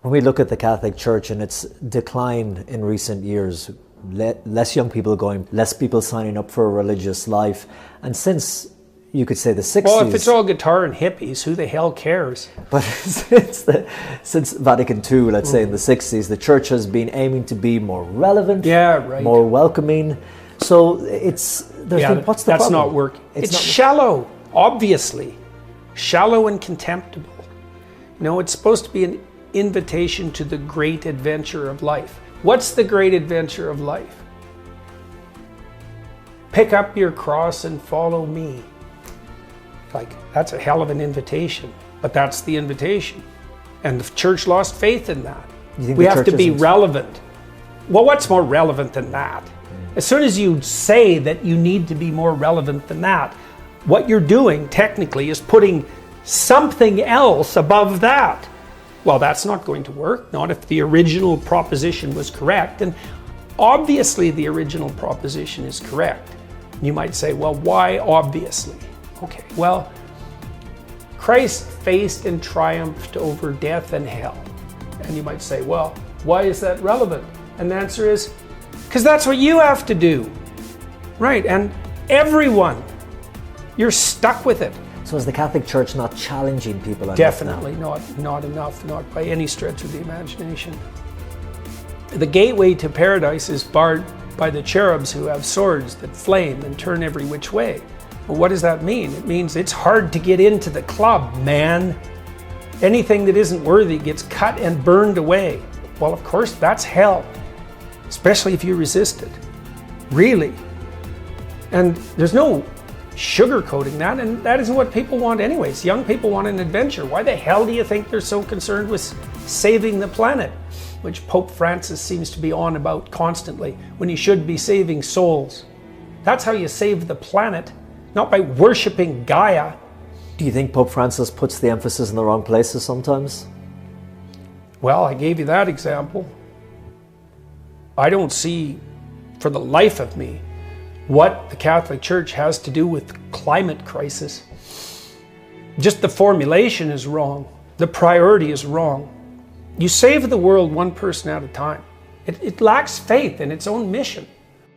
When we look at the Catholic Church and its decline in recent years, less young people going, less people signing up for a religious life, and since, you could say, the 60s... Well, if it's all guitar and hippies, who the hell cares? But since Vatican II, let's say in the 60s, the Church has been aiming to be more relevant, more welcoming. So what's the problem? That's not working. It's shallow, obviously. Shallow and contemptible. It's supposed to be an invitation to the great adventure of life. What's the great adventure of life? Pick up your cross and follow me. That's a hell of an invitation, but that's the invitation. And the Church lost faith in that. We have to be relevant. Well, what's more relevant than that? As soon as you say that you need to be more relevant than that, what you're doing technically is putting something else above that. Well, that's not going to work, not if the original proposition was correct. And obviously the original proposition is correct. You might say, well, why obviously? Okay, well, Christ faced and triumphed over death and hell. And you might say, well, why is that relevant? And the answer is, because that's what you have to do. Right, and everyone, you're stuck with it. So is the Catholic Church not challenging people enough? Definitely not enough, not by any stretch of the imagination. The gateway to paradise is barred by the cherubs who have swords that flame and turn every which way. Well, what does that mean? It means it's hard to get into the club, man. Anything that isn't worthy gets cut and burned away. Well, of course, that's hell, especially if you resist it. Really. And there's no sugarcoating that, and that isn't what people want anyways. Young people want an adventure. Why the hell do you think they're so concerned with saving the planet, which Pope Francis seems to be on about constantly, when he should be saving souls? That's how you save the planet, not by worshipping Gaia. Do you think Pope Francis puts the emphasis in the wrong places sometimes? Well, I gave you that example. I don't see, for the life of me, what the Catholic Church has to do with climate crisis. Just the formulation is wrong. The priority is wrong. You save the world one person at a time. It lacks faith in its own mission.